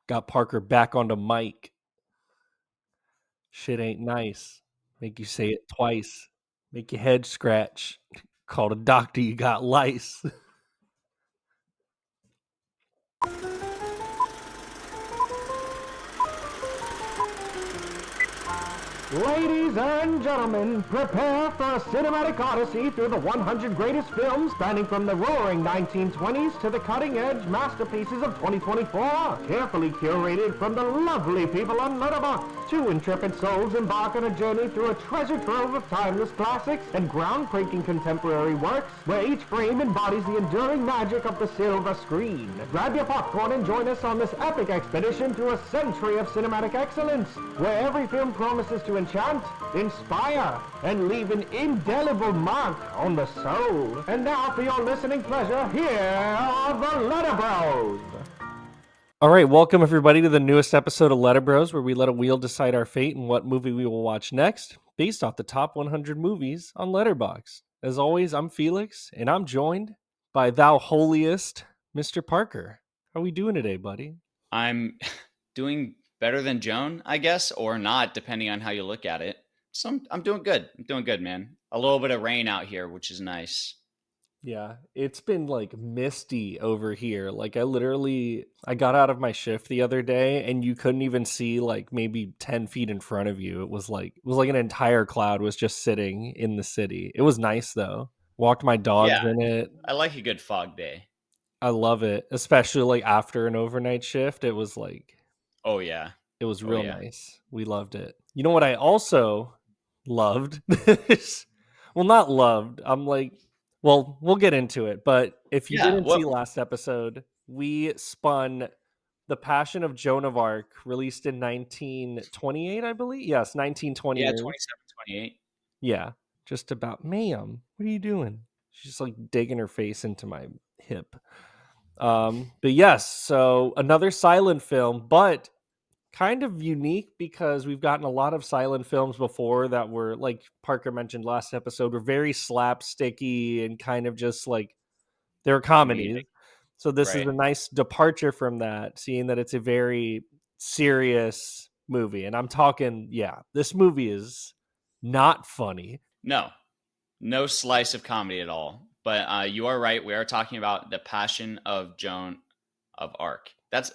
Got Parker back on the mic. Shit ain't nice. Make you say it twice. Make your head scratch. Call the doctor, you got lice. Ladies and gentlemen, prepare for a cinematic odyssey through the 100 greatest films spanning from the roaring 1920s to the cutting-edge masterpieces of 2024. Carefully curated from the lovely people on Letterboxd. Two intrepid souls embark on a journey through a treasure trove of timeless classics and groundbreaking contemporary works, where each frame embodies the enduring magic of the silver screen. Grab your popcorn and join us on this epic expedition through a century of cinematic excellence, where every film promises to enchant, inspire, and leave an indelible mark on the soul. And now, for your listening pleasure, here are the LetterBros. All right, welcome everybody to the newest episode of LetterBros, where we let a wheel decide our fate and what movie we will watch next, based off the top 100 movies on Letterboxd. As always, I'm Felix, and I'm joined by thou holiest, Mr. Parker. How are we doing today, buddy? I'm doing better than Joan, I guess, or not, depending on how you look at it. So I'm doing good. I'm doing good, man. A little bit of rain out here, which is nice. Yeah, it's been like misty over here. Like I got out of my shift the other day and you couldn't even see like maybe 10 feet in front of you. It was like an entire cloud was just sitting in the city. It was nice though. Walked my dogs Yeah, in it. I like a good fog day. I love it, especially like after an overnight shift. It was Oh, yeah. real nice. We loved it. You know what I also loved? Well, not loved. Well, we'll get into it. But if you Yeah, didn't what? see last episode, we spun The Passion of Joan of Arc, released in 1928, I believe. Yes, Yeah, 1928. 27, 28. Yeah, just about. Ma'am, what are you doing? She's like digging her face into my hip. But yes, so another silent film, but kind of unique because we've gotten a lot of silent films before that were, like Parker mentioned last episode, were very slapsticky and kind of just like they're comedies. Comedic, So this is right? a nice departure from that, seeing that it's a very serious movie. And I'm talking, yeah, this movie is not funny. No slice of comedy at all. But you are right. We are talking about The Passion of Joan of Arc.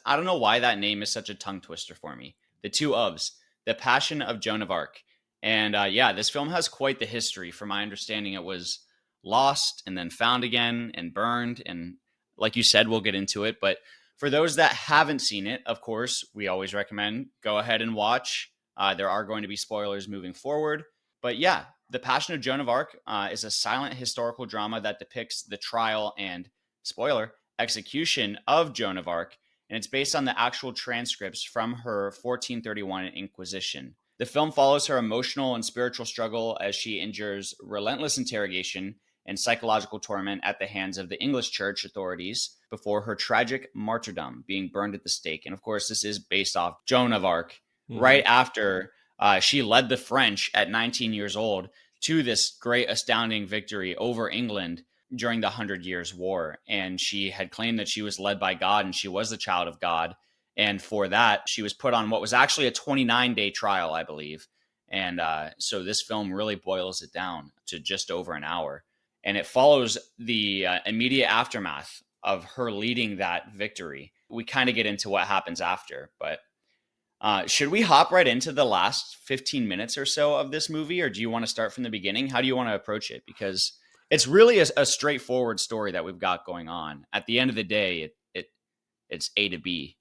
I don't know why that name is such a tongue twister for me. The two ofs, The Passion of Joan of Arc. And yeah, this film has quite the history. From my understanding, it was lost and then found again and burned. And like you said, we'll get into it. But for those that haven't seen it, of course, we always recommend go ahead and watch. There are going to be spoilers moving forward. But yeah, The Passion of Joan of Arc is a silent historical drama that depicts the trial and, spoiler, execution of Joan of Arc, and it's based on the actual transcripts from her 1431 Inquisition. The film follows her emotional and spiritual struggle as she endures relentless interrogation and psychological torment at the hands of the English church authorities before her tragic martyrdom, being burned at the stake. And of course, this is based off Joan of Arc, right after she led the French at 19 years old to this great, astounding victory over England during the 100 Years' War. And she had claimed that she was led by God and she was the child of God. And for that, she was put on what was actually a 29-day trial, I believe. And so this film really boils it down to just over an hour. And it follows the immediate aftermath of her leading that victory. We kind of get into what happens after, but should we hop right into the last 15 minutes or so of this movie, or do you want to start from the beginning? How do you want to approach it? Because it's really a straightforward story that we've got going on. At the end of the day, it's A to B.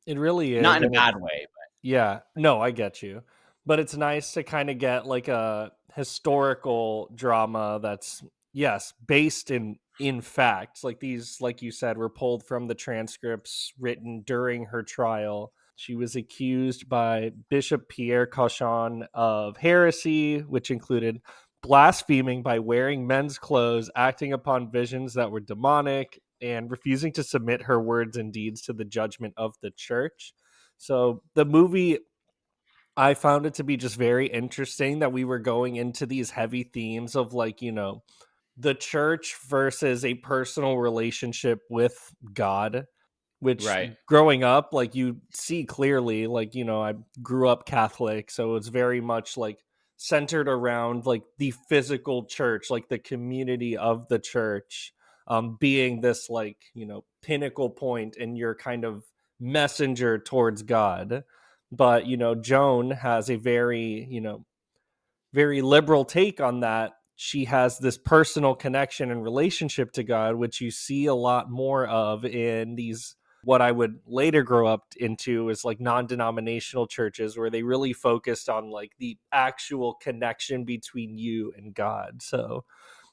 It really is. Not in a And bad way, but yeah, no, I get you. But it's nice to kind of get like a historical drama that's, yes, based in fact. Like these, like you said, were pulled from the transcripts written during her trial. She was accused by Bishop Pierre Cauchon of heresy, which included blaspheming by wearing men's clothes, acting upon visions that were demonic, and refusing to submit her words and deeds to the judgment of the church. So the movie, I found it to be just very interesting that we were going into these heavy themes of like, the church versus a personal relationship with God. which Right. growing up, like you see clearly, like, I grew up Catholic, so it's very much like centered around like the physical church, like the community of the church, being this like, pinnacle point in your kind of messenger towards God. But, Joan has a very, very liberal take on that. She has this personal connection and relationship to God, which you see a lot more of in these, what I would later grow up into is like non-denominational churches, where they really focused on like the actual connection between you and God. So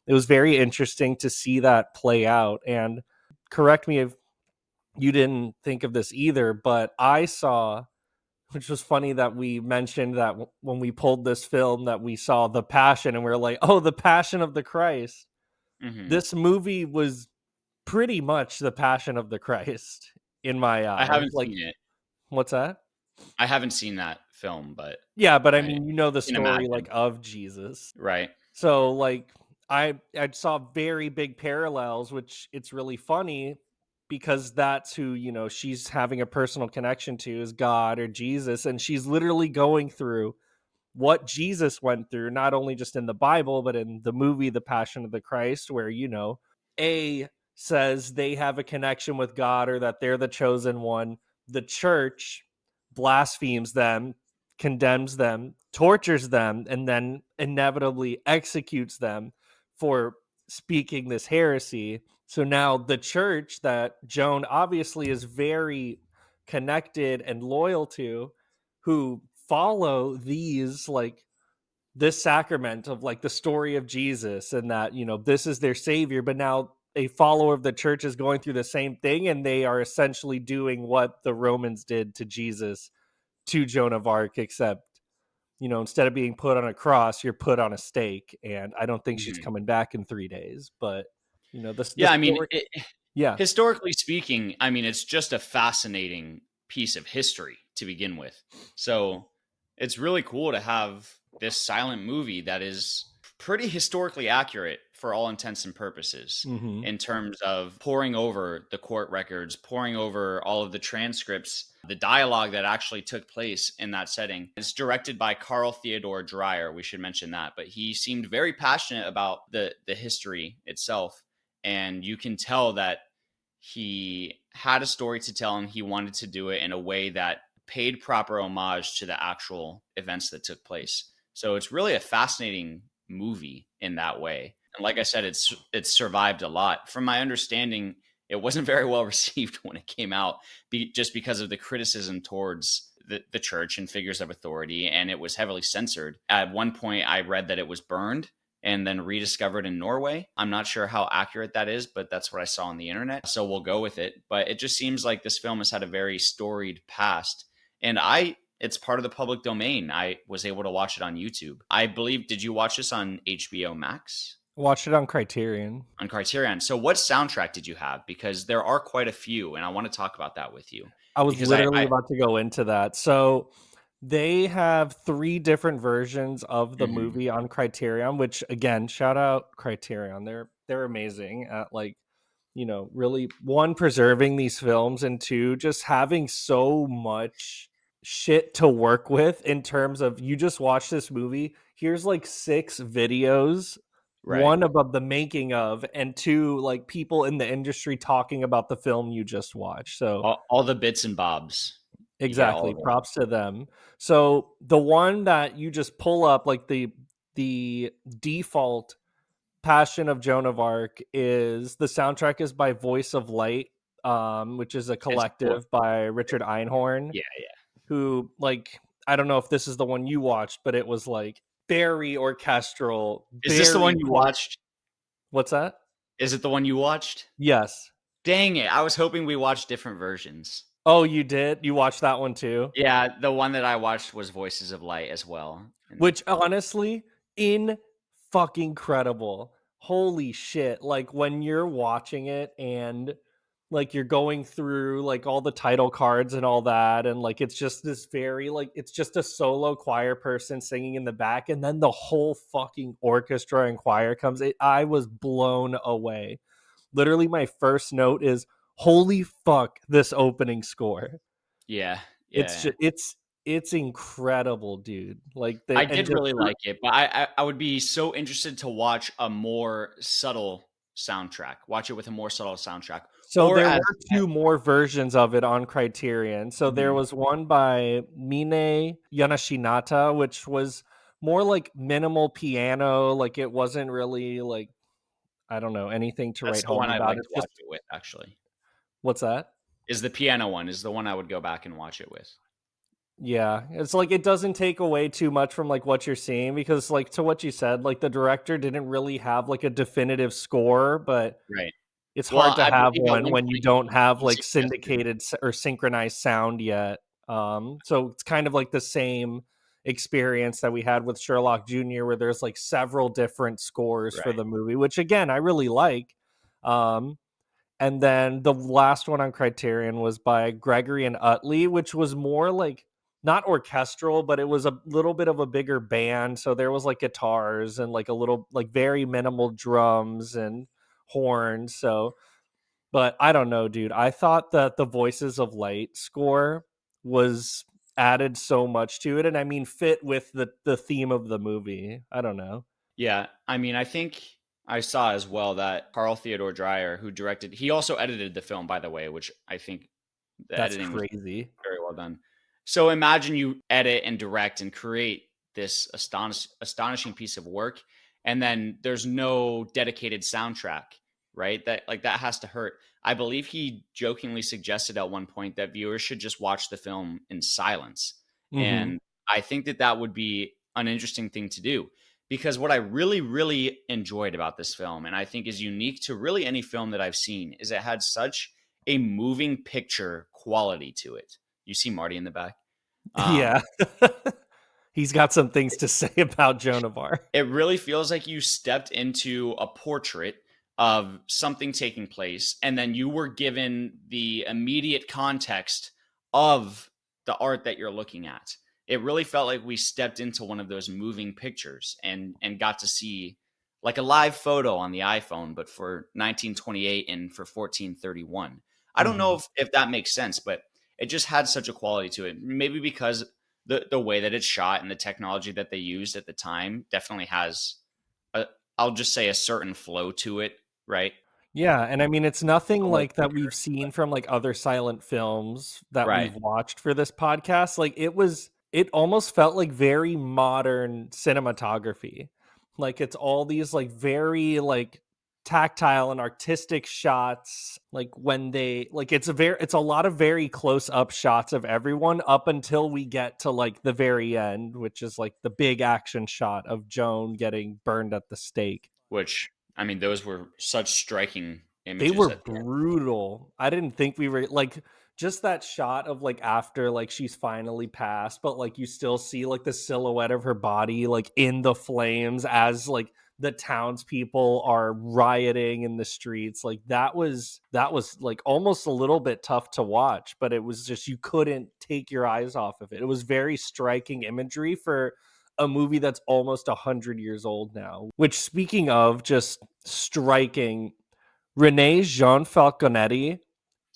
it was very interesting to see that play out. And correct me if you didn't think of this either, but I saw, which was funny that we mentioned that when we pulled this film that we saw The Passion and we are like, oh, The Passion of the Christ. Hmm. This movie was pretty much The Passion of the Christ in my I eyes. haven't Like, seen it. what's that? I haven't seen that film, but Yeah, but I I mean, the can story like imagine. of Jesus. Right. So like I saw very big parallels, which it's really funny because that's who, she's having a personal connection to, is God or Jesus, and she's literally going through what Jesus went through, not only just in the Bible, but in the movie The Passion of the Christ, where, A says they have a connection with God or that they're the chosen one. The church blasphemes them, condemns them, tortures them, and then inevitably executes them for speaking this heresy. So now the church that Joan obviously is very connected and loyal to, who follow these like this sacrament of like the story of Jesus, and that, this is their savior, but now a follower of the church is going through the same thing, and they are essentially doing what the Romans did to Jesus, to Joan of Arc, except, instead of being put on a cross, you're put on a stake. And I don't think she's Hmm. coming back in 3 days, but the Yeah, I mean, story. Yeah. historically speaking, I mean, it's just a fascinating piece of history to begin with. So it's really cool to have this silent movie that is pretty historically accurate for all intents and purposes, Hmm. in terms of pouring over the court records, pouring over all of the transcripts, the dialogue that actually took place in that setting. It's directed by Carl Theodor Dreyer. We should mention that, but he seemed very passionate about the history itself, and you can tell that he had a story to tell and he wanted to do it in a way that paid proper homage to the actual events that took place. So it's really a fascinating movie in that way. And like I said, it's survived a lot. From my understanding, it wasn't very well received when it came out, just because of the criticism towards the church and figures of authority, and it was heavily censored. At one point, I read that it was burned and then rediscovered in Norway. I'm not sure how accurate that is, but that's what I saw on the internet. So we'll go with it. But it just seems like this film has had a very storied past. And it's part of the public domain. I was able to watch it on YouTube. I believe, did you watch this on HBO Max? Watched it on Criterion. On Criterion. So what soundtrack did you have? Because there are quite a few, and I want to talk about that with you. I was Because literally about to go into that. So they have 3 different versions of the Mhm. movie on Criterion, which again, shout out Criterion. They're amazing at like, really, one, preserving these films, and two, just having so much shit to work with in terms of, you just watch this movie, here's like 6 videos, Right. one about the making of, and two, like people in the industry talking about the film you just watched. So All the bits and bobs. You get all exactly, of it. props to them. So the one that you just pull up, like the default Passion of Joan of Arc, is the soundtrack is by Voice of Light, which is a It's what? collective by Richard Einhorn, Yeah, yeah. who, like, I don't know if this is the one you watched, but it was like very orchestral, Is this the very one you poignant. watched? What's that? Is it the one you watched? Yes. Dang it. I was hoping we watched different versions. Oh, you did? You watched that one too? Yeah, the one that I watched was Voices of Light as well. And Which honestly, in fucking credible. Holy shit. Like when you're watching it and like you're going through like all the title cards and all that, and like it's just this very like it's just a solo choir person singing in the back, and then the whole fucking orchestra and choir comes. I was blown away. Literally my first note is, holy fuck, this opening score. Yeah, It's yeah. just it's incredible, dude. Like I the and did just really like it, but I would be so interested to watch a more subtle soundtrack. Watch it with a more subtle soundtrack, so or there as were two more versions of it on Criterion. So there Mhm. was one by Mine Yanashinata, which was more like minimal piano, like it wasn't really like I don't know, anything to That's write the home one I'd about. like to It's watch just it with. Actually, what's that? is the piano one is the one I would go back and watch it with. Yeah, it's like it doesn't take away too much from like what you're seeing because like to what you said, like the director didn't really have like a definitive score, but Right. it's Well, hard to I have believe at one one when you point don't have he like suggested syndicated or synchronized sound yet. So it's kind of like the same experience that we had with Sherlock Jr., where there's like several different scores for right. the movie, which again I really like. Um, and then the last one on Criterion was by Gregory and Utley, which was more like not orchestral, but it was a little bit of a bigger band. So there was like guitars and like a little like very minimal drums and horns. So, but I don't know, dude. I thought that the Voices of Light score was added so much to it, and I mean fit with the theme of the movie. I don't know. Yeah, I mean, I think I saw as well that Carl Theodor Dreyer, who directed, he also edited the film, by the way, which I think the That's editing was crazy. very well done. So imagine you edit and direct and create this astonishing piece of work, and then there's no dedicated soundtrack, right? That has to hurt. I believe he jokingly suggested at one point that viewers should just watch the film in silence, Hmm. and I think that that would be an interesting thing to do because what I really, really enjoyed about this film, and I think is unique to really any film that I've seen, is it had such a moving picture quality to it. You see Marty in the back. Um, Yeah. He's got some things to say about Joan of Arc. it really feels like you stepped into a portrait of something taking place, and then you were given the immediate context of the art that you're looking at. It really felt like we stepped into one of those moving pictures and got to see like a live photo on the iPhone, but for 1928 and for 1431. I don't know Mhm. if that makes sense, but it just had such a quality to it. Maybe because the way that it's shot and the technology that they used at the time definitely has a, I'll just say a certain flow to it, right? Yeah, and I mean, it's A nothing little like that quicker. we've seen from, like, other silent films that Right. we've watched for this podcast, like, it almost felt like very modern cinematography. Like, it's all these, like, very, like, tactile and artistic shots, like, when they like, it's a lot of very close-up shots of everyone up until we get to, like, the very end, which is, like, the big action shot of Joan getting burned at the stake. Which I mean, those were such striking They images were at the end. brutal. I didn't think we were like just that shot of like after like she's finally passed, but like you still see like the silhouette of her body like in the flames as like the townspeople are rioting in the streets. Like that was like almost a little bit tough to watch, but it was just you couldn't take your eyes off of it. It was very striking imagery for a movie that's almost 100 years old now. Which speaking of just striking, Renee Jean Falconetti,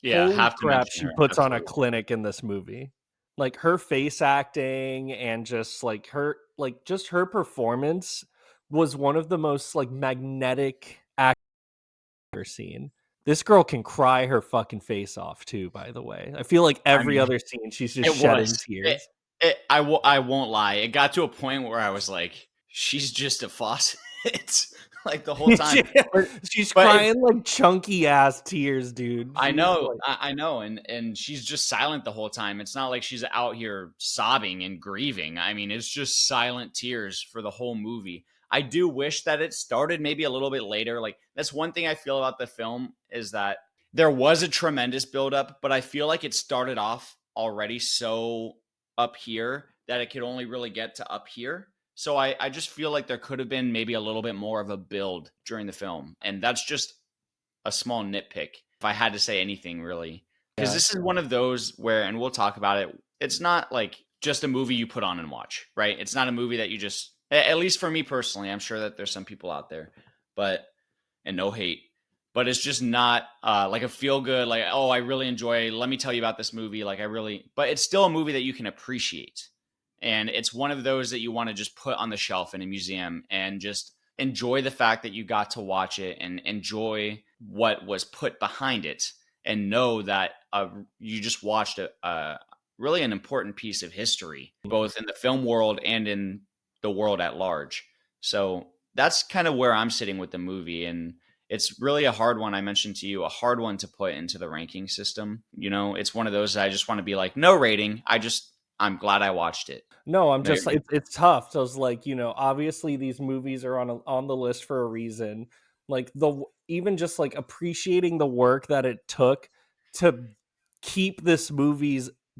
Yeah, holy have to crap, mention she her. puts on a Absolutely. clinic in this movie. Like her face acting and just her performance was one of the most like magnetic actors I've ever seen. This girl can cry her fucking face off too, by the way. I feel like I every mean, other scene she's just it was. shedding tears. I won't lie. It got to a point where I was like, she's just a faucet. Like the whole time. But She's but it's crying like chunky ass tears, dude. I She's know, like I know, and she's just silent the whole time. It's not like she's out here sobbing and grieving. I mean, it's just silent tears for the whole movie. I do wish that it started maybe a little bit later. Like that's one thing I feel about the film is that there was a tremendous buildup, but I feel like it started off already so up here that it could only really get to up here. So I just feel like there could have been maybe a little bit more of a build during the film. And that's just a small nitpick if I had to say anything really. Because yeah. this is one of those where, and we'll talk about it, it's not like just a movie you put on and watch, right? It's not a movie that you just, at least for me personally, I'm sure that there's some people out there, but, and no hate, but it's just not like a feel good, like, oh, I really enjoy, let me tell you about this movie. Like, I really, but it's still a movie that you can appreciate. And it's one of those that you want to just put on the shelf in a museum and just enjoy the fact that you got to watch it and enjoy what was put behind it and know that you just watched a really an important piece of history, both in the film world and in the world at large. So that's kind of where I'm sitting with the movie. And it's really a hard one. I mentioned to you, a hard one to put into the ranking system. You know, it's one of those that I just want to be like, no rating. I'm glad I watched it. No, I'm No, just it's tough. So it's like, obviously these movies are on the list for a reason. Like even just like appreciating the work that it took to keep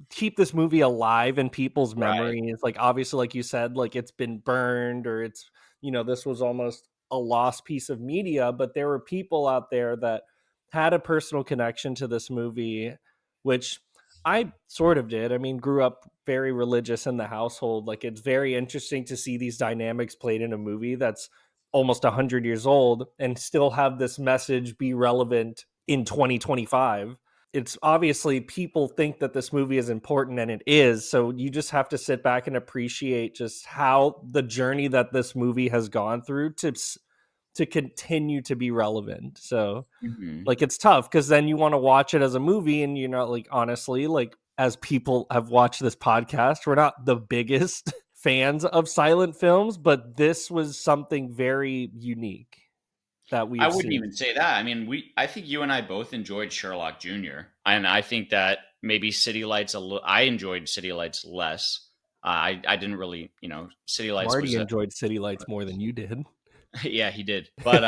keep this movie alive in people's right. memories. Like obviously like you said, like it's been burned or it's, this was almost a lost piece of media, but there were people out there that had a personal connection to this movie, which I sort of did. I mean, grew up very religious in the household. Like, it's very interesting to see these dynamics played in a movie that's almost 100 years old and still have this message be relevant in 2025. It's obviously people think that this movie is important and it is. So you just have to sit back and appreciate just how the journey that this movie has gone through to continue to be relevant. So Mhm. like it's tough because then you want to watch it as a movie and you're not like honestly, like as people have watched this podcast, we're not the biggest fans of silent films, but this was something very unique that I we've wouldn't seen. even say that. I mean, I think you and I both enjoyed Sherlock Jr. And I think that maybe City Lights I enjoyed City Lights less. I didn't really, City Lights Marty was enjoyed City Lights more than you did. yeah, he did. But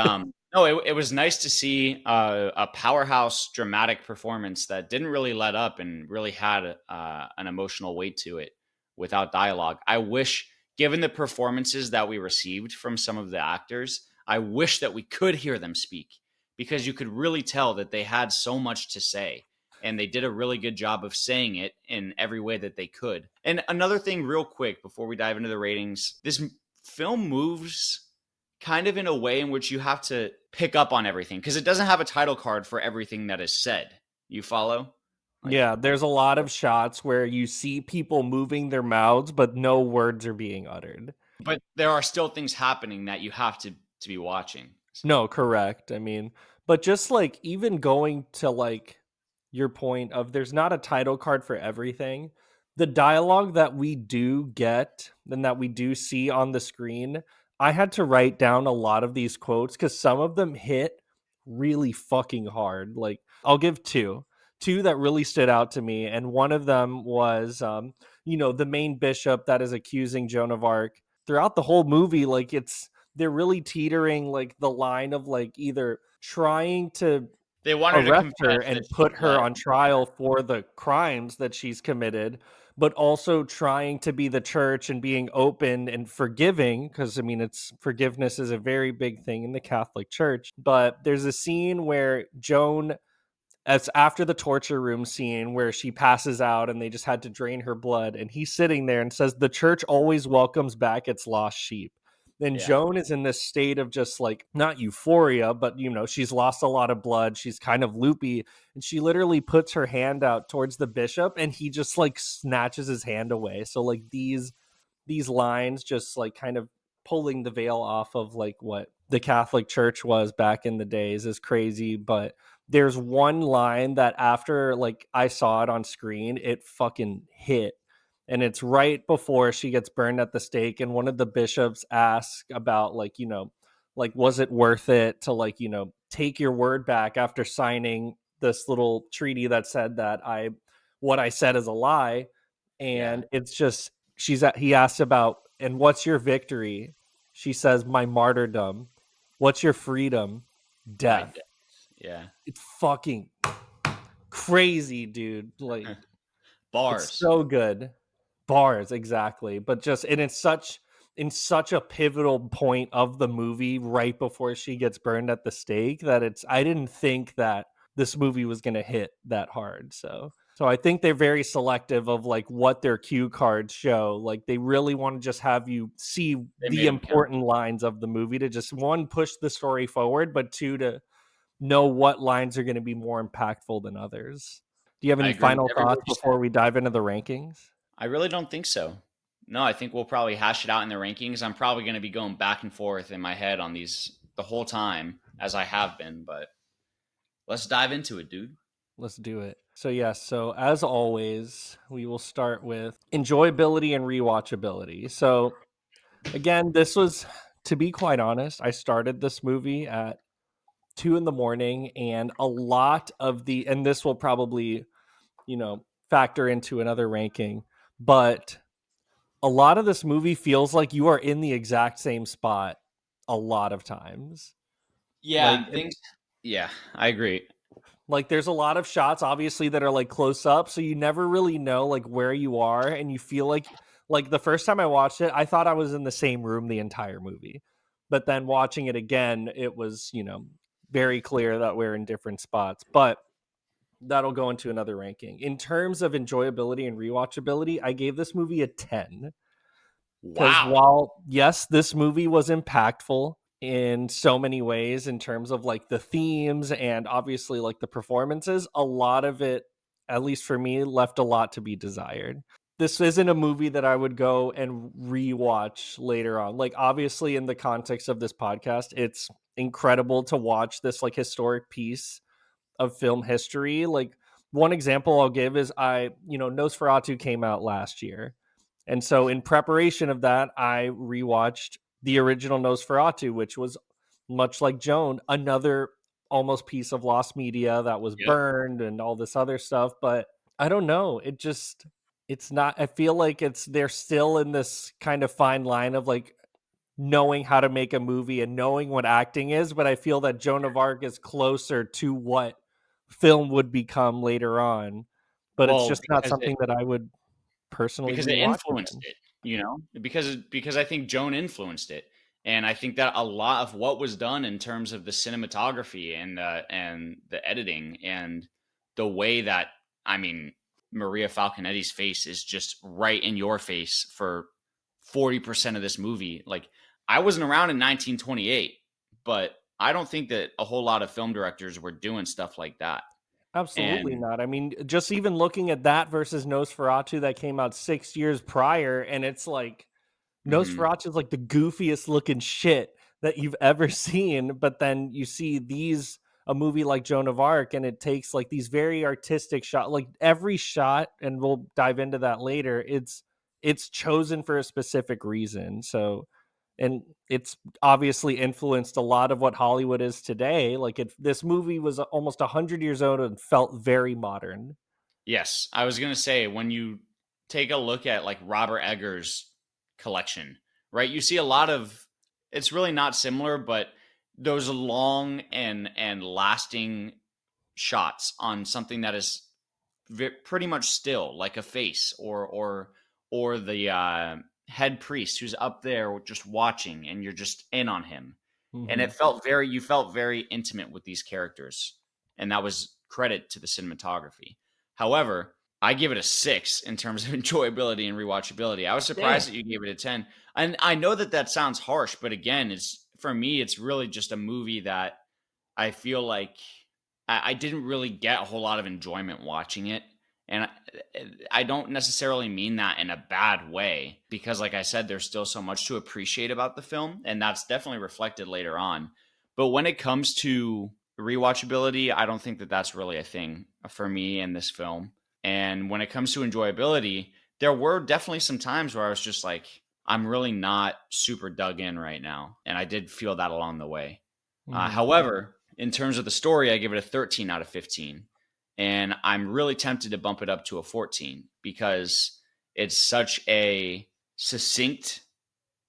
no, it was nice to see a powerhouse dramatic performance that didn't really let up and really had an emotional weight to it without dialogue. I wish, given the performances that we received from some of the actors, I wish that we could hear them speak because you could really tell that they had so much to say. And they did a really good job of saying it in every way that they could. And another thing, real quick, before we dive into the ratings, this film moves kind of in a way in which you have to pick up on everything because it doesn't have a title card for everything that is said. You follow? Like, Yeah, there's a lot of shots where you see people moving their mouths, but no words are being uttered. but there are still things happening that you have to be watching. So, No, correct. I mean, but just like even going to like your point of there's not a title card for everything. The dialogue that we do get and that we do see on the screen, I had to write down a lot of these quotes because some of them hit really fucking hard. Like, I'll give two that really stood out to me. And one of them was, the main bishop that is accusing Joan of Arc throughout the whole movie. Like, they're really teetering like the line of like either trying to they wanted to arrest her confess that and she put her fled. on trial for the crimes that she's committed, but also trying to be the church and being open and forgiving. Because I mean, it's forgiveness is a very big thing in the Catholic Church. But there's a scene where Joan, as after the torture room scene where she passes out and they just had to drain her blood, and he's sitting there and says the church always welcomes back its lost sheep. Then Yeah, Joan is in this state of just like not euphoria, but she's lost a lot of blood, she's kind of loopy, and she literally puts her hand out towards the bishop and he just like snatches his hand away. So like these lines just like kind of pulling the veil off of like what the Catholic Church was back in the days is crazy. But there's one line that after like I saw it on screen, it fucking hit. And it's right before she gets burned at the stake. And one of the bishops asks about like, like, was it worth it to like, take your word back after signing this little treaty that said that what I said is a lie. yeah, And it's just he asks about, and what's your victory? She says, my martyrdom. What's your freedom? my Death. death. Yeah, It's fucking crazy, dude. Like, it's bars. so good. Bars, exactly. But just, and it's such a pivotal point of the movie right before she gets burned at the stake that I didn't think that this movie was going to hit that hard. So I think they're very selective of like what their cue cards show. Like they really want to just have you see They the made them count. important lines of the movie to just one push the story forward, but two know what lines are going to be more impactful than others. Do you have I any agree with final every word thoughts you said. before we dive into the rankings? I really don't think so. No, I think we'll probably hash it out in the rankings. I'm probably going to be going back and forth in my head on these the whole time as I have been, but let's dive into it, dude. Let's do it. So, yes, so as always, we will start with enjoyability and rewatchability. So, again, this was, to be quite honest, I started this movie at 2 in the morning, and a lot of and this will probably, factor into another ranking, but a lot of this movie feels like you are in the exact same spot a lot of times. Yeah, Like and things. Yeah, I agree. like there's a lot of shots obviously that are like close up, so you never really know like where you are, and you feel like the first time I watched it, I thought I was in the same room the entire movie. But then watching it again, it was, very clear that we're in different spots. But that'll go into another ranking. In terms of enjoyability and rewatchability, I gave this movie a 10. Because Wow. while, yes, this movie was impactful in so many ways in terms of like the themes and obviously like the performances, a lot of it, at least for me, left a lot to be desired. This isn't a movie that I would go and rewatch later on. Like, obviously, in the context of this podcast, it's incredible to watch this like historic piece of film history. Like, one example I'll give is Nosferatu came out last year. And so in preparation of that, I rewatched the original Nosferatu, which was much like Joan, another almost piece of lost media that was Yep. burned and all this other stuff. But I don't know. It's not, I feel like they're still in this kind of fine line of like knowing how to make a movie and knowing what acting is. But I feel that Joan of Arc is closer to what film would become later on. But it's Well, just not something that I would personally because it rewatch influenced again. it, because I think Joan influenced it, and I think that a lot of what was done in terms of the cinematography and the editing and the way that, I mean, Maria Falconetti's face is just right in your face for 40% of this movie. Like, I wasn't around in 1928, but I don't think that a whole lot of film directors were doing stuff like that. Absolutely And not. I mean, just even looking at that versus Nosferatu that came out 6 years prior, and it's like mhm, Nosferatu is like the goofiest looking shit that you've ever seen. But then you see a movie like Joan of Arc, and it takes like these very artistic shot, like every shot, and we'll dive into that later. It's chosen for a specific reason. So, and it's obviously influenced a lot of what Hollywood is today. Like this movie was almost 100 years old and felt very modern. yes, I was gonna say, when you take a look at like Robert Eggers' collection, right? You see a lot of, it's really not similar, but those long and lasting shots on something that is pretty much still, like a face, or the head priest who's up there just watching, and you're just in on him. And Hmm. it felt very, you felt very intimate with these characters, and that was credit to the cinematography. However, I give it a 6 in terms of enjoyability and rewatchability. I was Damn. surprised that you gave it a 10, and I know that that sounds harsh, but again, it's, for me, it's really just a movie that I feel like I didn't really get a whole lot of enjoyment watching it. And I don't necessarily mean that in a bad way, because, like I said, there's still so much to appreciate about the film, and that's definitely reflected later on. But when it comes to rewatchability, I don't think that that's really a thing for me in this film. And when it comes to enjoyability, there were definitely some times where I was just like, I'm really not super dug in right now. And I did feel that along the way. Hmm. However, in terms of the story, I give it a 13 out of 15. And I'm really tempted to bump it up to a 14 because it's such a succinct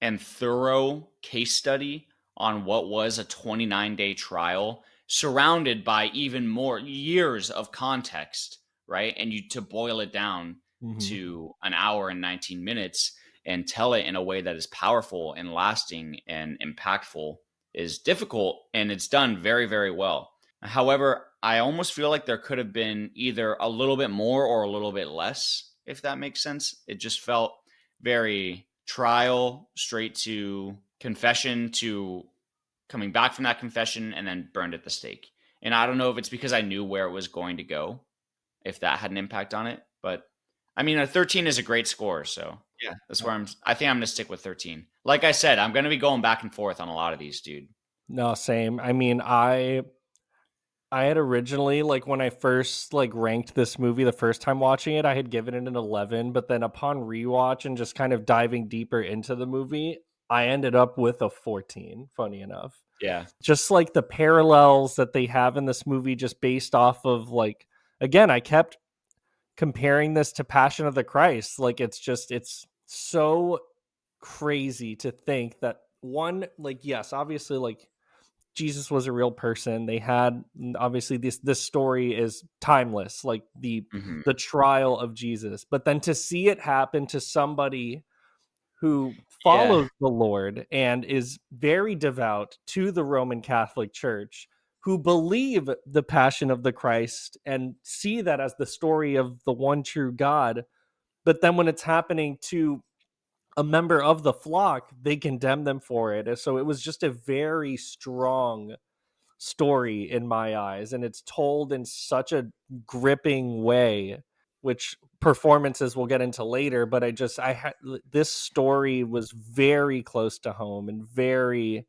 and thorough case study on what was a 29-day trial, surrounded by even more years of context, right? And you, to boil it down Hmm. to an hour and 19 minutes and tell it in a way that is powerful and lasting and impactful is difficult, and it's done very, very well. However, I almost feel like there could have been either a little bit more or a little bit less, if that makes sense. It just felt very trial, straight to confession, to coming back from that confession, and then burned at the stake. And I don't know if it's because I knew where it was going to go, if that had an impact on it. But I mean, a 13 is a great score. So yeah, that's where I think I'm going to stick with 13. Like I said, I'm going to be going back and forth on a lot of these, dude. No, same. I mean, I had originally, like, when I first, like, ranked this movie the first time watching it, I had given it an 11, but then upon rewatch and just kind of diving deeper into the movie, I ended up with a 14, funny enough. Yeah. Just like the parallels that they have in this movie, just based off of, like, again, I kept comparing this to Passion of the Christ. Like, it's so crazy to think that one, like, yes, obviously, like, Jesus was a real person. They had, obviously, this story is timeless, like Hmm. the trial of Jesus. But then to see it happen to somebody who Yeah. follows the Lord and is very devout to the Roman Catholic Church, who believe the Passion of the Christ and see that as the story of the one true God. But then when it's happening to a member of the flock, they condemn them for it. So it was just a very strong story in my eyes, and it's told in such a gripping way, which performances we'll get into later. But I had, this story was very close to home and very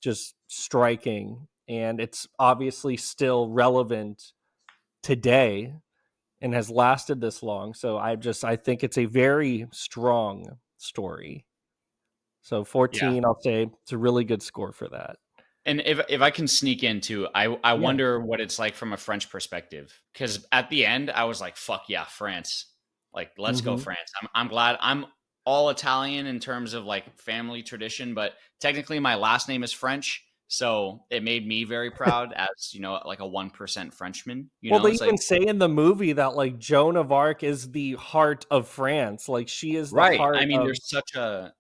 just striking, and it's obviously still relevant today and has lasted this long. So I think it's a very strong story. So Yeah. 14, I'll say it's a really good score for that. And if I can sneak in too, I Yeah. wonder what it's like from a French perspective. Because at the end, I was like, "Fuck yeah, France! Like, let's go Hmm. France." I'm glad I'm all Italian in terms of like family tradition, but technically my last name is French, so it made me very proud as like a 1% Frenchman. Well, they It's even like say in the movie that, like, Joan of Arc is the heart of France. Like, she is the right. I heart mean, of, there's such a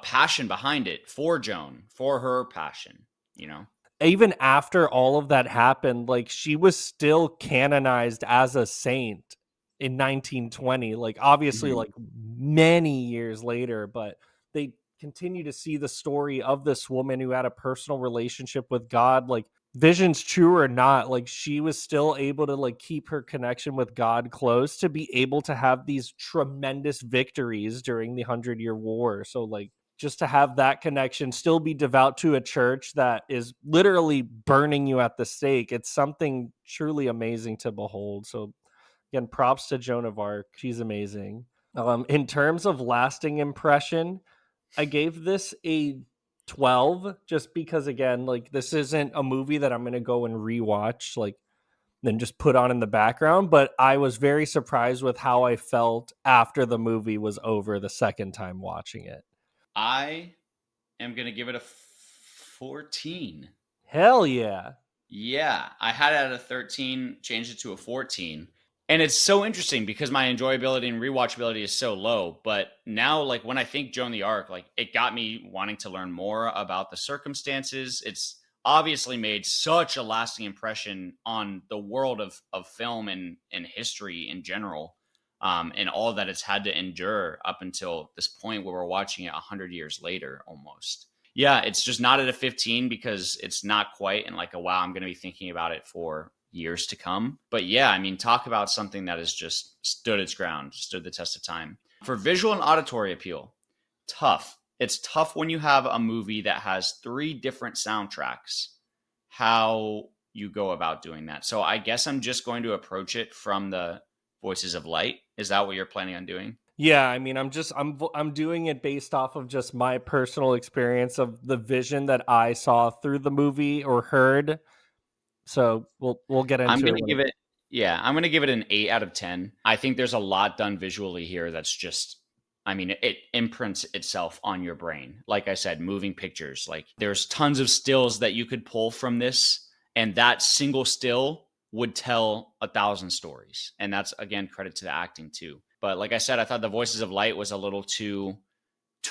passion behind it for Joan, for her passion. You know. even after all of that happened, like, she was still canonized as a saint in 1920. Like, obviously, Mhm. like, many years later, but they continue to see the story of this woman who had a personal relationship with God. Like, visions true or not, like, she was still able to, like, keep her connection with God close to be able to have these tremendous victories during the 100-Year War. So, like, just to have that connection, still be devout to a church that is literally burning you at the stake, it's something truly amazing to behold. So again, props to Joan of Arc. She's amazing. In terms of lasting impression, I gave this a 12, just because, again, like, this isn't a movie that I'm going to go and rewatch, like, then just put on in the background. But I was very surprised with how I felt after the movie was over the second time watching it. I am gonna give it a 14. Hell yeah. Yeah, I had it at a 13, changed it to a 14. And it's so interesting because my enjoyability and rewatchability is so low. But now, like when I think Joan the Arc, like it got me wanting to learn more about the circumstances. It's obviously made such a lasting impression on the world of film and history in general, and all that it's had to endure up until this point where we're watching it 100 years later almost. Yeah, it's just not at a 15 because it's not quite in like a wow, I'm going to be thinking about it for years to come. But yeah, I mean, talk about something that has just stood its ground, stood the test of time. For visual and auditory appeal, tough. It's tough when you have a movie that has three different soundtracks, how you go about doing that. So I guess I'm just going to approach it from the Voices of Light. Is that what you're planning on doing? Yeah, I mean, I'm doing it based off of just my personal experience of the vision that I saw through the movie or heard. So we'll get I'm into it gonna when give it. it yeah, I'm gonna give it an 8 out of 10. I think there's a lot done visually here that's just I mean, it imprints itself on your brain. Like I said, moving pictures. Like there's tons of stills that you could pull from this, and that single still would tell 1,000 stories. And that's again credit to the acting too. But like I said, I thought the Voices of Light was a little too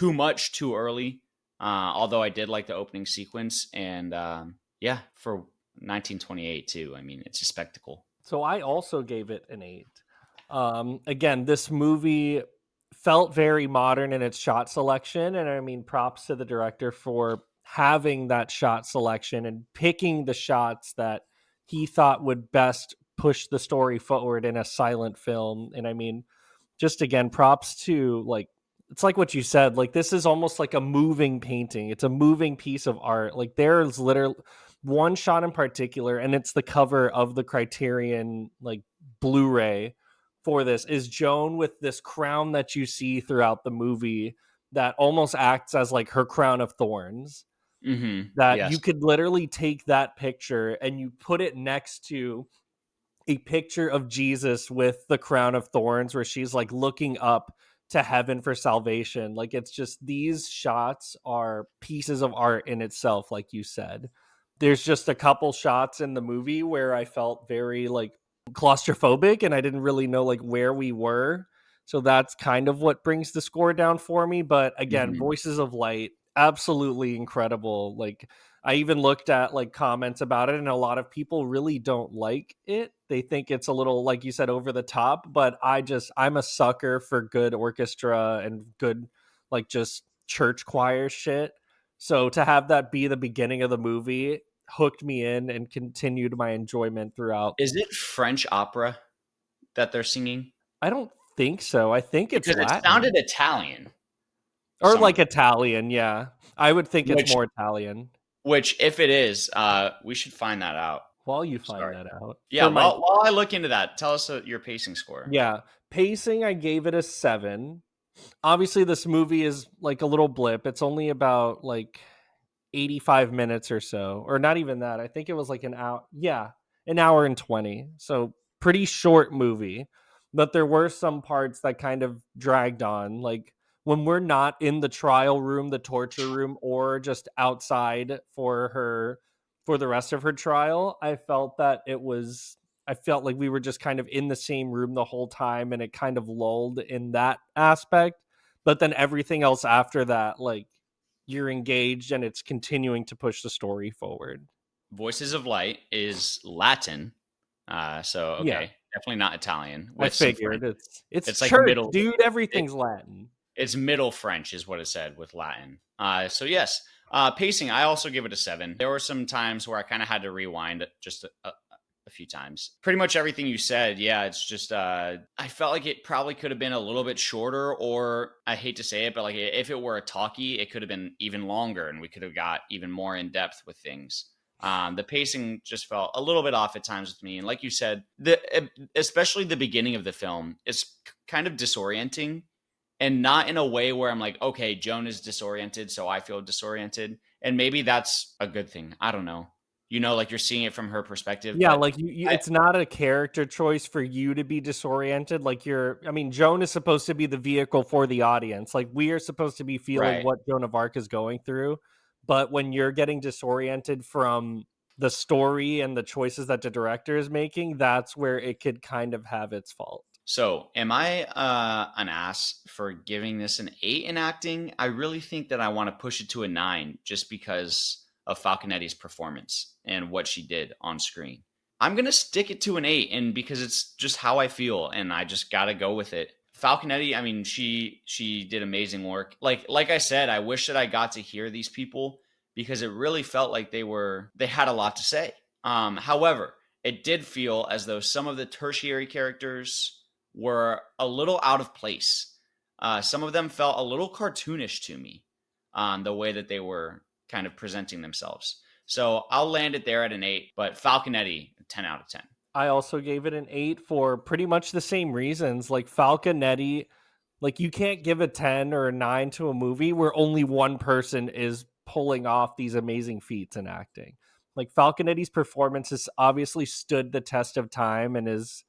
much too early. Although I did like the opening sequence, and yeah, for 1928 too. I mean, it's a spectacle. So I also gave it an 8. Again, this movie felt very modern in its shot selection, and I mean, props to the director for having that shot selection and picking the shots that he thought would best push the story forward in a silent film. And I mean, just again, props to like, it's like what you said, like this is almost like a moving painting. It's a moving piece of art. Like there's literally one shot in particular, and it's the cover of the Criterion like Blu-ray for this, is Joan with this crown that you see throughout the movie that almost acts as like her crown of thorns, that you Yes. could literally take that picture and you put it next to a picture of Jesus with the crown of thorns where she's like looking up to heaven for salvation. Like it's just, these shots are pieces of art in itself, like you said. There's just a couple shots in the movie where I felt very like claustrophobic and I didn't really know like where we were. So that's kind of what brings the score down for me. But again, Hmm. Voices of Light, absolutely incredible. Like I even looked at like comments about it, and a lot of people really don't like it. They think it's a little, like you said, over the top. But I'm a sucker for good orchestra and good, like just church choir shit. So to have that be the beginning of the movie hooked me in and continued my enjoyment throughout. Is it French opera that they're singing? I don't think so. I think it's Because it sounded Latin Italian for or some like reason. Italian. Yeah, I would think it's Which, more Italian. which, if it is, we should find that out. While you find Sorry. that out Yeah. for my, While I look into that, tell us your pacing score. yeah, pacing, I gave it a 7. Obviously, this movie is like a little blip. It's only about like 85 minutes or so, or not even that. I think it was like an hour. Yeah, an hour and 20. So pretty short movie. But there were some parts that kind of dragged on. Like when we're not in the trial room, the torture room, or just outside for her for the rest of her trial, I felt like we were just kind of in the same room the whole time, and it kind of lulled in that aspect. But then everything else after that, like you're engaged and it's continuing to push the story forward. Voices of Light is Latin. So Yeah, okay, definitely not Italian I with some French. figured it's It's like church, middle. dude. It, Everything's Latin. it's middle French is what it said with Latin. So yes, pacing. I also give it a 7. There were some times where I kind of had to rewind just a few times. Pretty much everything you said. Yeah, it's just I felt like it probably could have been a little bit shorter, or I hate to say it, but like if it were a talkie, it could have been even longer, and we could have got even more in depth with things. The pacing just felt a little bit off at times with me, and like you said, especially the beginning of the film is kind of disorienting, and not in a way where I'm like, okay, Joan is disoriented, so I feel disoriented. And maybe that's a good thing. I don't know. Like you're seeing it from her perspective, Yeah, but like you I, it's not a character choice for you to be disoriented. Like I mean, Joan is supposed to be the vehicle for the audience. Like we are supposed to be feeling right. what Joan of Arc is going through. But when you're getting disoriented from the story and the choices that the director is making, that's where it could kind of have its fault. So, am I an ass for giving this an 8 in acting? I really think that I want to push it to a 9 just because of Falconetti's performance and what she did on screen. I'm going to stick it to an 8, and because it's just how I feel and I just got to go with it. Falconetti, I mean, she did amazing work. Like I said, I wish that I got to hear these people because it really felt like they had a lot to say. However, it did feel as though some of the tertiary characters were a little out of place. Some of them felt a little cartoonish to me, the way that they were kind of presenting themselves. So I'll land it there at an 8, but Falconetti, 10 out of 10. I also gave it an 8 for pretty much the same reasons. Like Falconetti, like you can't give a 10 or a 9 to a movie where only one person is pulling off these amazing feats in acting. Like Falconetti's performance has obviously stood the test of time and is,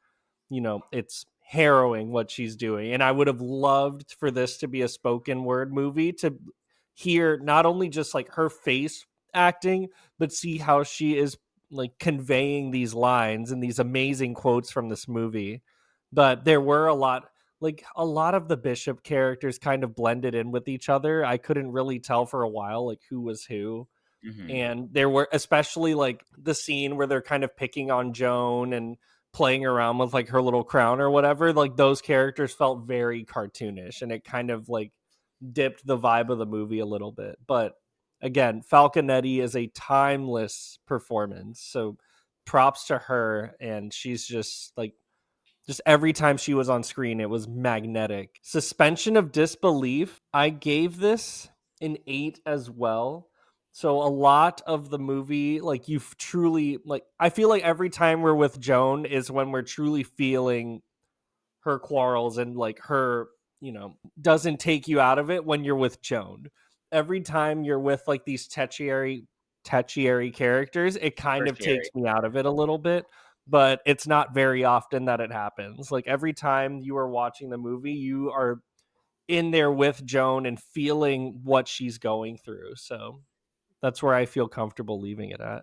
it's harrowing what she's doing. And I would have loved for this to be a spoken word movie to hear not only just like her face acting, but see how she is like conveying these lines and these amazing quotes from this movie. But there were a lot of the Bishop characters kind of blended in with each other. I couldn't really tell for a while like who was who. Mm-hmm. And there were especially like the scene where they're kind of picking on Joan and playing around with like her little crown or whatever. Like those characters felt very cartoonish, and it kind of like dipped the vibe of the movie a little bit. But again, Falconetti is a timeless performance. So props to her, and she's just every time she was on screen, it was magnetic. Suspension of disbelief, I gave this an 8 as well. So a lot of the movie, like you've truly like I feel like every time we're with Joan is when we're truly feeling her quarrels, and like her, doesn't take you out of it when you're with Joan. Every time you're with like these tetchy characters, it kind of takes Tertiary. me out of it a little bit, but it's not very often that it happens. Like every time you are watching the movie, you are in there with Joan and feeling what she's going through. So that's where I feel comfortable leaving it at.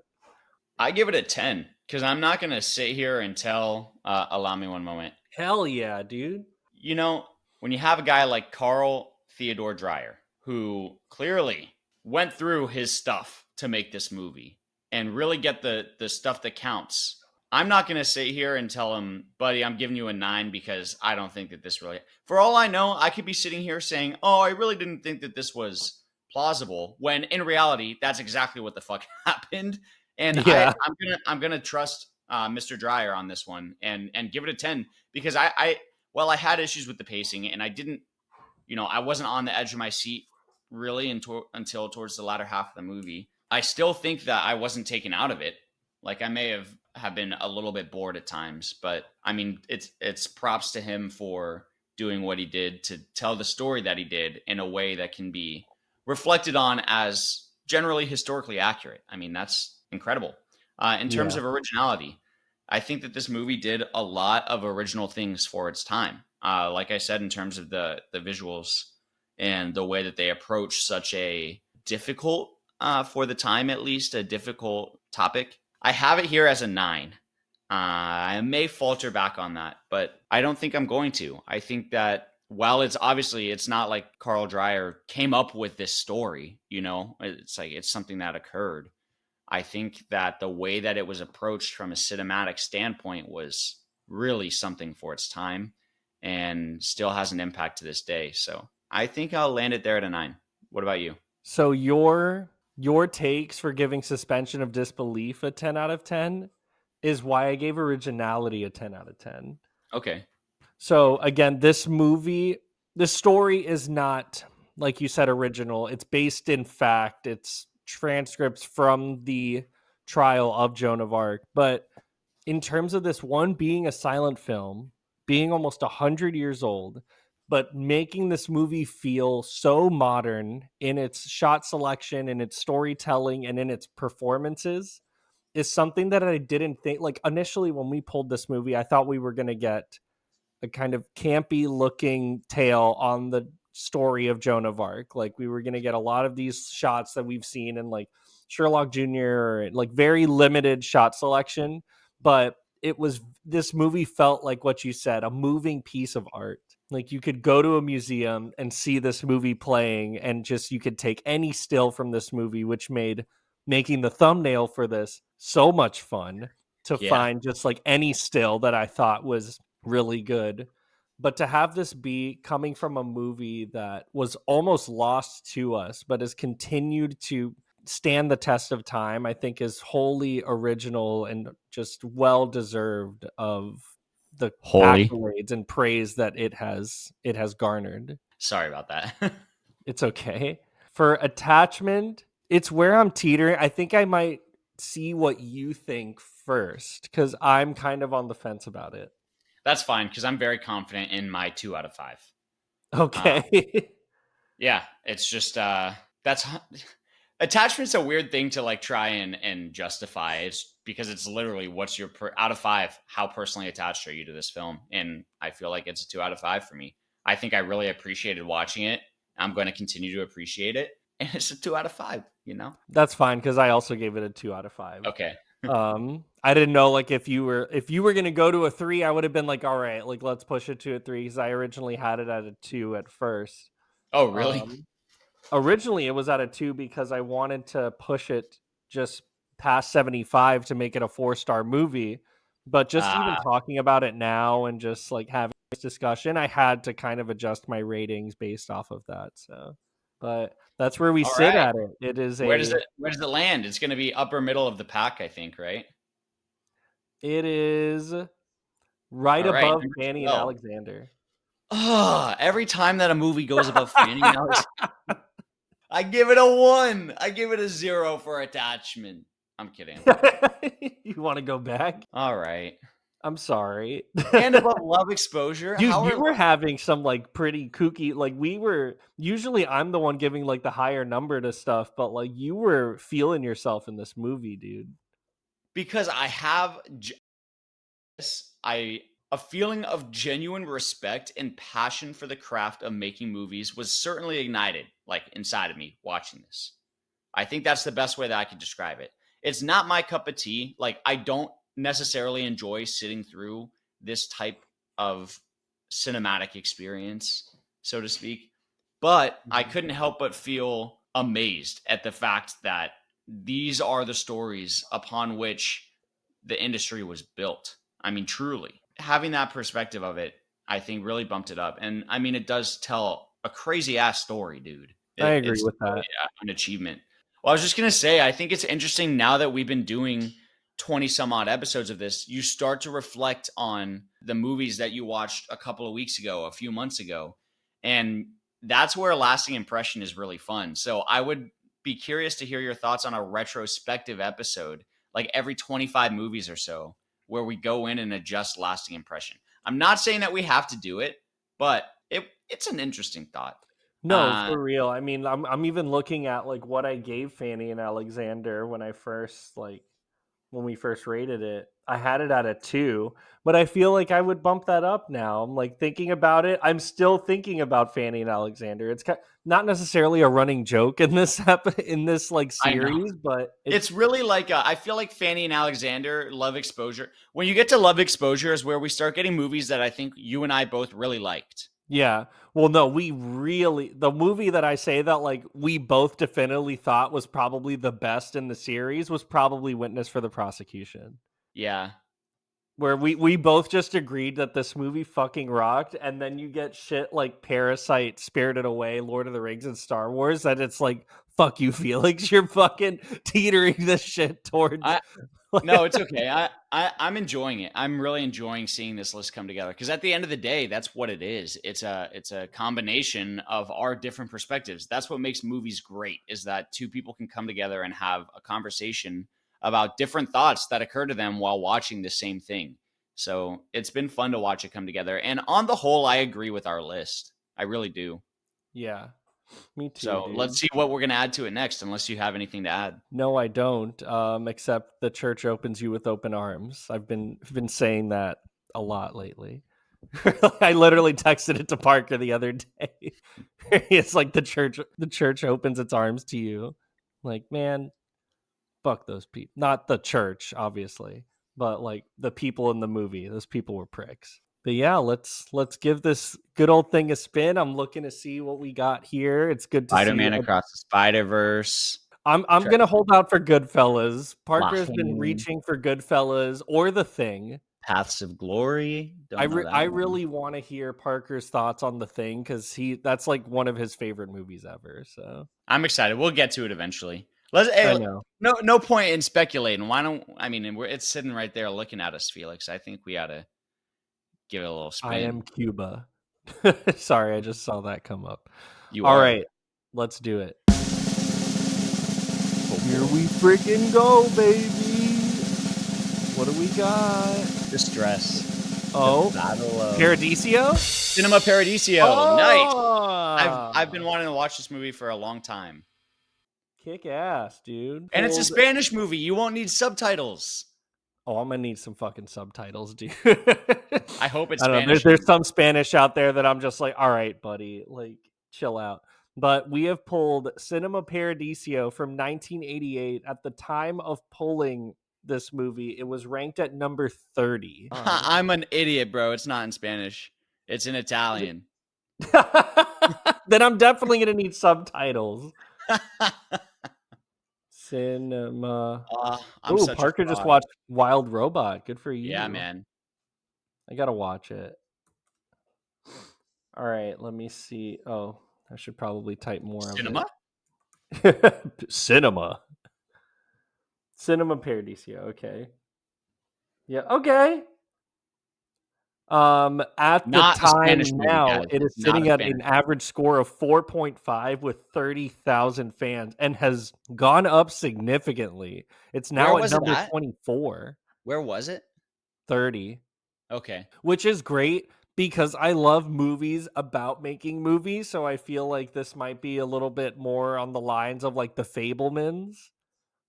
I give it a 10 because I'm not going to sit here and tell. Allow me one moment. Hell yeah, dude. You know, when you have a guy like Carl Theodore Dreyer, who clearly went through his stuff to make this movie and really get the stuff that counts, I'm not going to sit here and tell him, buddy, I'm giving you a 9 because I don't think that this really. For all I know, I could be sitting here saying, oh, I really didn't think that this was plausible, when in reality, that's exactly what the fuck happened. And Yeah. I'm gonna trust Mr. Dreyer on this one and give it a 10 because I had issues with the pacing, and I didn't, I wasn't on the edge of my seat really until towards the latter half of the movie. I still think that I wasn't taken out of it. Like I may have been a little bit bored at times, but I mean, it's props to him for doing what he did to tell the story that he did in a way that can be reflected on as generally historically accurate. I mean, that's incredible. In terms Yeah. of originality, I think that this movie did a lot of original things for its time. Like I said, in terms of the visuals and the way that they approach such a difficult, for the time at least, a difficult topic. I have it here as a 9. I may falter back on that, but I don't think I'm going to. I think that while it's not like Carl Dreyer came up with this story, it's like it's something that occurred. I think that the way that it was approached from a cinematic standpoint was really something for its time and still has an impact to this day. So I think I'll land it there at a 9. What about you? So your takes for giving suspension of disbelief a 10 out of 10 is why I gave originality a 10 out of 10. Okay. So again, the story is not, like you said, original. It's based in fact. It's transcripts from the trial of Joan of Arc. But in terms of this one being a silent film, being almost 100 years old, but making this movie feel so modern in its shot selection, in its storytelling, and in its performances is something that I didn't think. Like initially when we pulled this movie, I thought we were going to get a kind of campy looking tale on the story of Joan of Arc. Like we were going to get a lot of these shots that we've seen in like Sherlock Jr., like very limited shot selection, but this movie felt like what you said, a moving piece of art. Like you could go to a museum and see this movie playing, and just you could take any still from this movie, which made making the thumbnail for this so much fun to Yeah. find just like any still that I thought was really good. But to have this be coming from a movie that was almost lost to us, but has continued to stand the test of time, I think is wholly original and just well deserved of the Holy. accolades and praise that it has garnered. Sorry about that. It's okay. For attachment, it's where I'm teetering. I think I might see what you think first because I'm kind of on the fence about it. That's fine because I'm very confident in my 2 out of 5. Uh, Okay. yeah, it's just that's attachment's a weird thing to like try and justify. It's because it's literally what's your out of 5. How personally attached are you to this film? And I feel like it's a 2 out of 5 for me. I think I really appreciated watching it. I'm going to continue to appreciate it, and it's a 2 out of 5. That's fine because I also gave it a 2 out of 5. Okay. I didn't know like if you were gonna go to a 3, I would have been like, all right, like let's push it to a 3 because I originally had it at a 2 at first. Oh, really? Um, Originally it was at a 2 because I wanted to push it just past 75 to make it a 4-star movie. But just even Ah, talking about it now and just like having this discussion, I had to kind of adjust my ratings based off of that. So, but that's where we all sit right. at it. It is Where does a it land? It's going to be upper middle of the pack, I think, right? It is right All right, above number Fanny and 12. Alexander. Every time that a movie goes above Fanny and Alex, I give it a 1. I give it a 0 for attachment. I'm kidding. You want to go back? All right. I'm sorry. And above Love Exposure, Dude, how are you were having some like pretty kooky, like we were usually I'm the one giving like the higher number to stuff, but like you were feeling yourself in this movie, dude. because I have I a feeling of genuine respect and passion for the craft of making movies was certainly ignited like inside of me watching this. I think that's the best way that I could describe it. It's not my cup of tea. Like, I don't necessarily enjoy sitting through this type of cinematic experience, so to speak. But I couldn't help but feel amazed at the fact that these are the stories upon which the industry was built. I mean, truly. Having that perspective of it, I think really bumped it up. And I mean, it does tell a crazy ass story, dude. I agree It's with really that. an achievement. Well, I was just going to say, I think it's interesting now that we've been doing 20 some odd episodes of this, you start to reflect on the movies that you watched a couple of weeks ago, a few months ago. And that's where a lasting impression is really fun. So I would be curious to hear your thoughts on a retrospective episode, like every 25 movies or so, where we go in and adjust lasting impression. I'm not saying that we have to do it, but it's an interesting thought. No, for real. I mean, I'm even looking at like what I gave Fanny and Alexander when we first rated it. I had it at a 2, but I feel like I would bump that up now. I'm like thinking about it. I'm still thinking about Fanny and Alexander. It's not necessarily a running joke in this in this like I know. series, but It's really like I feel like Fanny and Alexander, Love Exposure. When you get to Love Exposure is where we start getting movies that I think you and I both really liked. yeah. Well, no, the movie that I say that like we both definitively thought was probably the best in the series was probably Witness for the Prosecution. Yeah. Where we both just agreed that this movie fucking rocked, and then you get shit like Parasite, Spirited Away, Lord of the Rings, and Star Wars that it's like, fuck you, Felix, you're fucking teetering this shit towards. I No, it's okay. I'm enjoying it. I'm really enjoying seeing this list come together because at the end of the day, that's what it is. It's a combination of our different perspectives. That's what makes movies great is that two people can come together and have a conversation about different thoughts that occur to them while watching the same thing. So it's been fun to watch it come together. And on the whole, I agree with our list. I really do. Yeah, me too. So Dude. let's see what we're going to add to it next, unless you have anything to add. No, I don't. Except the church opens you with open arms. I've been saying that a lot lately. I literally texted it to Parker the other day. It's like the church opens its arms to you. Like, man, fuck those people. Not the church, obviously, but like the people in the movie. Those people were pricks. But yeah, let's give this good old thing a spin. I'm looking to see what we got here. It's good to see. Spider-Man Across the Spider-Verse. I'm gonna hold out for Goodfellas. Parker has been Lahane. reaching for Goodfellas or The Thing. Paths of Glory. I really want to hear Parker's thoughts on The Thing because that's like one of his favorite movies ever. So I'm excited. We'll get to it eventually. I know. No point in speculating. Why don't I mean? It's sitting right there looking at us, Felix. I think we ought to give it a little spin. I am Cuba. Sorry, I just saw that come up. You All are. right, let's do it. Here we freaking go, baby. What do we got? Distress. Oh, Battle of Paradiso? Cinema Paradiso. Oh! Nice. I've been wanting to watch this movie for a long time. Kick ass, dude. And it's a Spanish movie. You won't need subtitles. Oh, I'm gonna need some fucking subtitles, dude. I hope it's I don't Spanish. know. There's some Spanish out there that I'm just like, all right, buddy, like chill out. But we have pulled Cinema Paradiso from 1988. At the time of pulling this movie, it was ranked at number 30. I'm an idiot, bro. It's not in Spanish. It's in Italian. Then I'm definitely gonna need subtitles. Cinema. Oh, Parker just watched Wild Robot. Good for you. Yeah, man. I gotta watch it. All right, let me see. Oh, I should probably type more Cinema? of it. Cinema Paradiso. Okay. Yeah. Okay. At the Not a Spanish time movie, now, guys. it is It's not a sitting at Spanish an movie. average score of 4.5 with 30,000 fans and has gone up significantly. It's Where now at was it number at? 24, Where was it? 30, Okay. which is great because I love movies about making movies. So I feel like this might be a little bit more on the lines of like the Fablemans.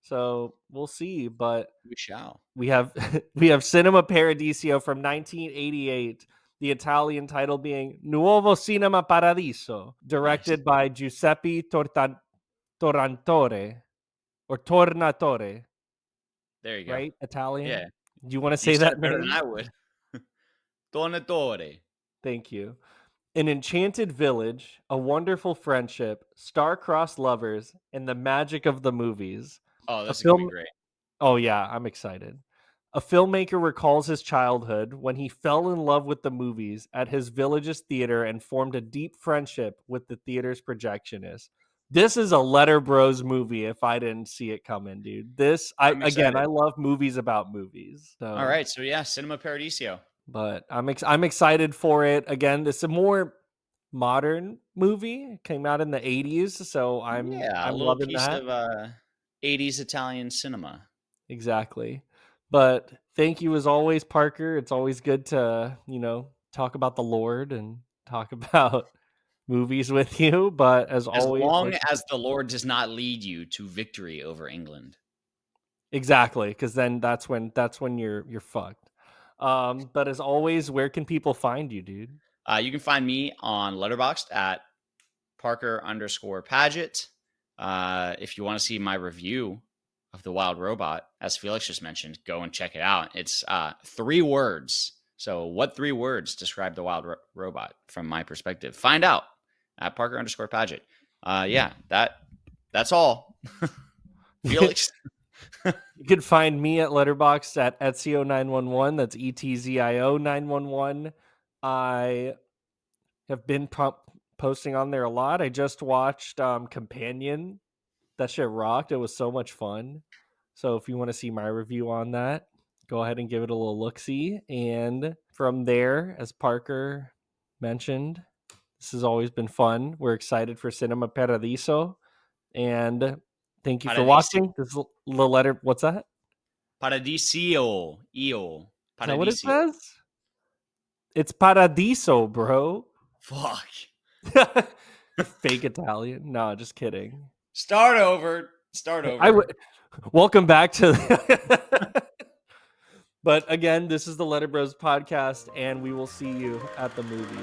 So we'll see. But We shall. we have we have Cinema Paradiso from 1988, the Italian title being Nuovo Cinema Paradiso, Nice. directed by Giuseppe Tornatore or Tornatore, There you go. right? Italian. Yeah. Do you want to You say said that it better than name? I would. Tornatore. Thank you. An enchanted village, a wonderful friendship, star-crossed lovers, and the magic of the movies. Oh, A this is gonna be film. great. Oh, yeah, I'm excited. A filmmaker recalls his childhood when he fell in love with the movies at his village's theater and formed a deep friendship with the theater's projectionist. This is a LetterBros movie if I didn't see it coming, dude. I'm I excited. love movies about movies. All So, right. So yeah, Cinema Paradiso. but I'm excited for it. Again, this is a more modern movie. It came out in the 80s, so Yeah, a I'm little loving piece that. of 80s Italian cinema. Exactly. But thank you as always, Parker. It's always good to, talk about the Lord and talk about movies with you. But as As always, long as the Lord does not lead you to victory over England. exactly, because then that's when you're fucked. But as always, where can people find you, dude? You can find me on Letterboxd at Parker_Paget. If you want to see my review of The Wild Robot, as Felix just mentioned, go and check it out. It's 3 words. So, what 3 words describe The Wild Robot from my perspective? Find out at Parker_Paget. Yeah, that's all. Felix. You can find me at Letterboxd at Ezio911. That's ETZIO911. I have been posting on there a lot. I just watched Companion. That shit rocked. It was so much fun. So if you want to see my review on that, go ahead and give it a little look-see. And from there, as Parker mentioned, this has always been fun. We're excited for Cinema Paradiso. And thank you for Paradiso. watching. This is the letter. What's that? Paradiso. Io. Is that what it Paradisio. says? It's Paradiso, bro. Fuck. You fake Italian. No, just kidding. Start over. Start I over. would. Welcome back to. But again, this is the Letter Bros podcast, and we will see you at the movies.